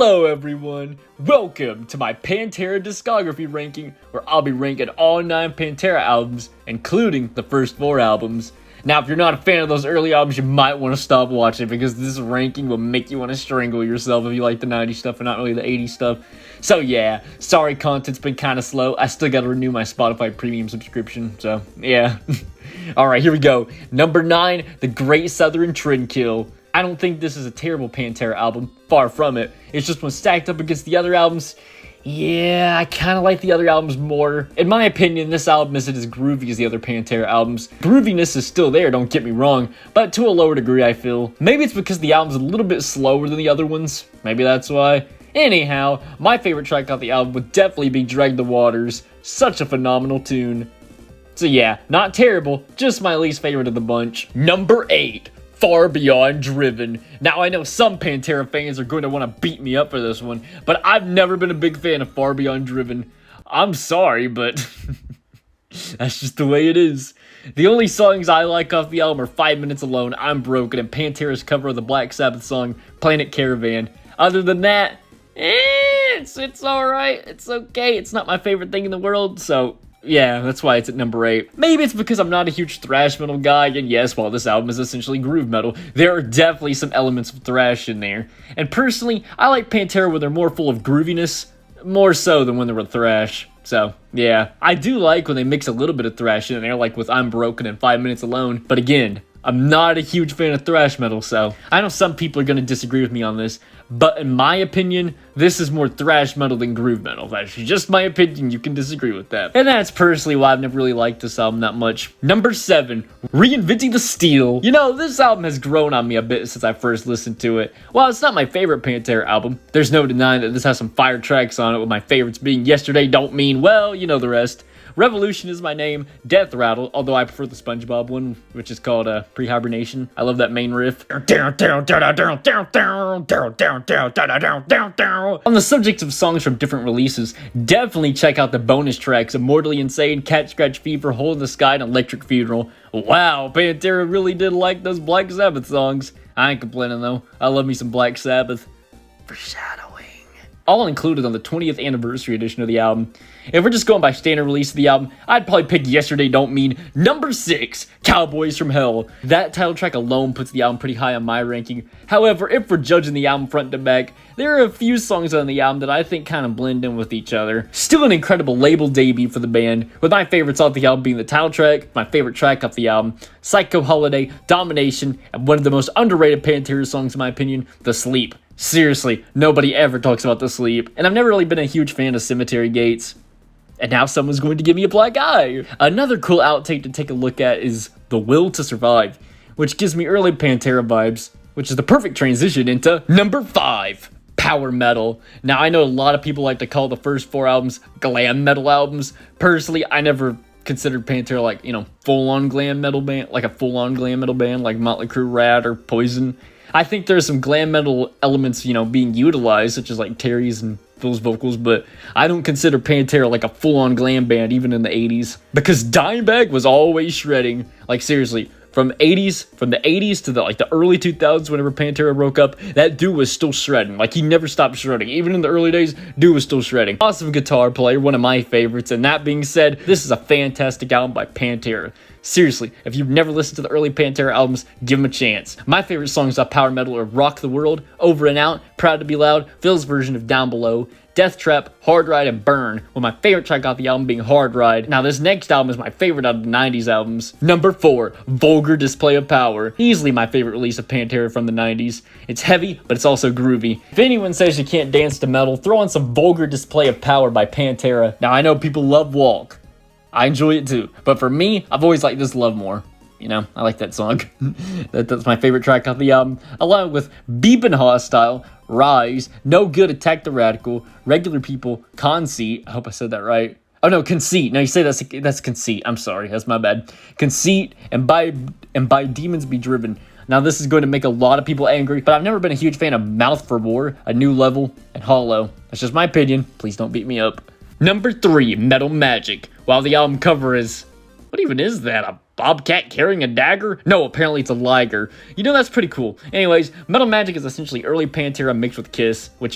Hello everyone, welcome to my Pantera discography ranking, where I'll be ranking all 9 Pantera albums, including the first 4 albums. Now if you're not a fan of those early albums, you might want to stop watching, because this ranking will make you want to strangle yourself if you like the 90s stuff and not really the 80s stuff. So yeah, sorry content's been kind of slow, I still gotta renew my Spotify premium subscription, so yeah. Alright, here we go. Number 9, The Great Southern Trendkill. I don't think this is a terrible Pantera album, far from it. It's just when stacked up against the other albums, yeah, I kind of like the other albums more. In my opinion, this album isn't as groovy as the other Pantera albums. Grooviness is still there, don't get me wrong, but to a lower degree, I feel. Maybe it's because the album's a little bit slower than the other ones. Maybe that's why. Anyhow, my favorite track off the album would definitely be Drag the Waters. Such a phenomenal tune. So yeah, not terrible, just my least favorite of the bunch. Number 8. Far Beyond Driven. Now I know some Pantera fans are going to want to beat me up for this one, but I've never been a big fan of Far Beyond Driven. I'm sorry, but that's just the way it is. The only songs I like off the album are 5 Minutes Alone, I'm Broken, and Pantera's cover of the Black Sabbath song, Planet Caravan. Other than that, it's alright, it's okay, it's not my favorite thing in the world, so yeah, that's why it's at number 8. Maybe it's because I'm not a huge thrash metal guy, and yes, while this album is essentially groove metal, there are definitely some elements of thrash in there. And personally, I like Pantera when they're more full of grooviness, more so than when they're with thrash. So, yeah. I do like when they mix a little bit of thrash in there, like with I'm Broken and 5 Minutes Alone, but again, I'm not a huge fan of thrash metal, so I know some people are going to disagree with me on this, but in my opinion, this is more thrash metal than groove metal. That's just my opinion, you can disagree with that. And that's personally why I've never really liked this album that much. Number 7, Reinventing the Steel. You know, this album has grown on me a bit since I first listened to it. While it's not my favorite Pantera album, there's no denying that this has some fire tracks on it, with my favorites being Yesterday Don't Mean, well, you know the rest. Revolution Is My Name, Death Rattle, although I prefer the SpongeBob one, which is called Pre-Hibernation. I love that main riff. On the subject of songs from different releases, definitely check out the bonus tracks Immortally Insane, Cat Scratch Fever, Hole in the Sky, and Electric Funeral. Wow, Pantera really did like those Black Sabbath songs. I ain't complaining though, I love me some Black Sabbath. Foreshadowing. All included on the 20th anniversary edition of the album. If we're just going by standard release of the album, I'd probably pick Yesterday Don't Mean. Number 6, Cowboys from Hell. That title track alone puts the album pretty high on my ranking. However, if we're judging the album front to back, there are a few songs on the album that I think kind of blend in with each other. Still an incredible label debut for the band, with my favorites off the album being the title track, my favorite track off the album, Psycho Holiday, Domination, and one of the most underrated Pantera songs in my opinion, The Sleep. Seriously, nobody ever talks about The Sleep, and I've never really been a huge fan of Cemetery Gates. And now someone's going to give me a black eye. Another cool outtake to take a look at is The Will to Survive, which gives me early Pantera vibes, which is the perfect transition into number 5, Power Metal. Now I know a lot of people like to call the first 4 albums glam metal albums. Personally, I never considered Pantera like, full-on glam metal band, like a full-on glam metal band like Motley Crue, Rat, or Poison. I think there's some glam metal elements, being utilized, such as like Terry's and Phil's vocals, but I don't consider Pantera like a full-on glam band even in the 80s, because Dimebag was always shredding. Like seriously, from the 80s to the early 2000s, whenever Pantera broke up, that dude was still shredding. Like he never stopped shredding. Even in the early days, dude was still shredding. Awesome guitar player, one of my favorites. And that being said, this is a fantastic album by Pantera. Seriously, if you've never listened to the early Pantera albums, give them a chance. My favorite songs off Power Metal are Rock the World, Over and Out, Proud to Be Loud, Phil's version of Down Below, Death Trap, Hard Ride, and Burn, with my favorite track off the album being Hard Ride. Now this next album is my favorite out of the 90s albums. Number 4, Vulgar Display of Power. Easily my favorite release of Pantera from the 90s. It's heavy, but it's also groovy. If anyone says you can't dance to metal, throw on some Vulgar Display of Power by Pantera. Now I know people love Walk. I enjoy it too, but for me, I've always liked This Love more. I like that song. That's my favorite track off the album, along with Beepin' Hostile, Rise, No Good, Attack the Radical, Regular People, Conceit. I hope I said that right. Oh no, Conceit. No, you say that's Conceit. I'm sorry, that's my bad. Conceit and by Demons Be Driven. Now this is going to make a lot of people angry, but I've never been a huge fan of Mouth for War, A New Level, and Hollow. That's just my opinion. Please don't beat me up. Number 3, Metal Magic. While the album cover is... what even is that? A bobcat carrying a dagger? No, apparently it's a liger. That's pretty cool. Anyways, Metal Magic is essentially early Pantera mixed with Kiss, which,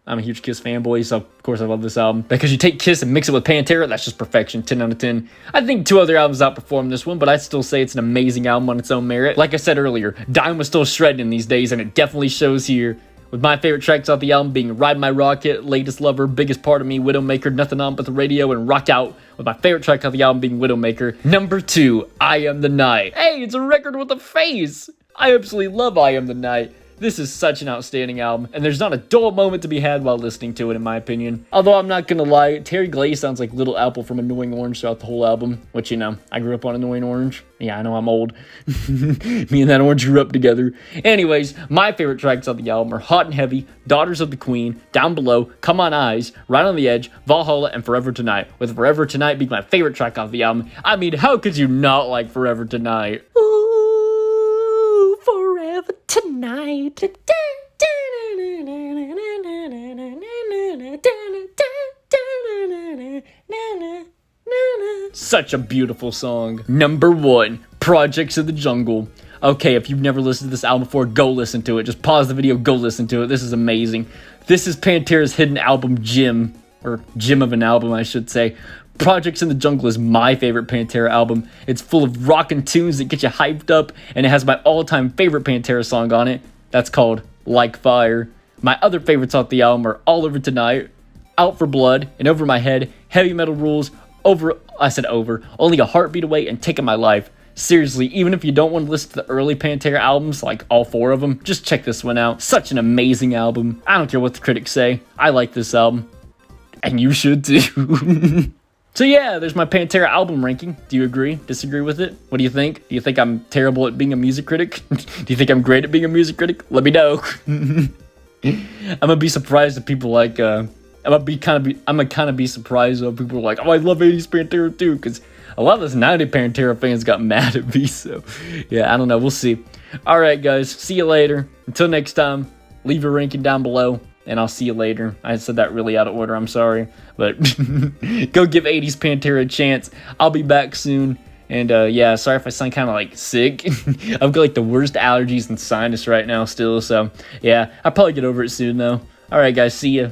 I'm a huge Kiss fanboy, so of course I love this album. Because you take Kiss and mix it with Pantera, that's just perfection, 10 out of 10. I think 2 other albums outperform this one, but I'd still say it's an amazing album on its own merit. Like I said earlier, Dime was still shredding these days, and it definitely shows here. With my favorite tracks off the album being Ride My Rocket, Latest Lover, Biggest Part of Me, Widowmaker, Nothing On But The Radio, and Rock Out, with my favorite track off the album being Widowmaker. Number 2, I Am The Night. Hey, it's a record with a face! I absolutely love I Am The Night. This is such an outstanding album, and there's not a dull moment to be had while listening to it, in my opinion. Although I'm not gonna lie, Terry Glaze sounds like Little Apple from Annoying Orange throughout the whole album, which, you know, I grew up on Annoying Orange. Yeah, I know I'm old. Me and that orange grew up together. Anyways, my favorite tracks on the album are Hot and Heavy, Daughters of the Queen, Down Below, Come On Eyes, Right on the Edge, Valhalla, and Forever Tonight, with Forever Tonight being my favorite track off the album. I mean, how could you not like Forever Tonight? Ooh, Forever Tonight. Such a beautiful song. Number 1, Projects of the Jungle. Okay, if you've never listened to this album before, go listen to it. Just pause the video, go listen to it. This is amazing. This is Pantera's hidden album gem, or gem of an album, I should say. Projects in the Jungle is my favorite Pantera album. It's full of rockin' tunes that get you hyped up, and it has my all-time favorite Pantera song on it. That's called Like Fire. My other favorites off the album are All Over Tonight, Out for Blood, and Over My Head, Heavy Metal Rules, Only a Heartbeat Away, and Taking My Life. Seriously, even if you don't want to listen to the early Pantera albums, like all 4 of them, just check this one out. Such an amazing album. I don't care what the critics say. I like this album. And you should too. So yeah, there's my Pantera album ranking. Do you agree? Disagree with it? What do you think? Do you think I'm terrible at being a music critic? Do you think I'm great at being a music critic? Let me know. I'm gonna be surprised if people like, I'm gonna kind of be surprised if people are like, oh, I love 80s Pantera too, because a lot of those 90s Pantera fans got mad at me, so yeah, I don't know, we'll see. Alright guys, see you later. Until next time, leave your ranking down below, and I'll see you later. I said that really out of order, I'm sorry, but go give 80s Pantera a chance. I'll be back soon. And yeah, sorry if I sound kind of like sick. I've got like the worst allergies and sinus right now still, so yeah, I'll probably get over it soon though. Alright guys, see ya.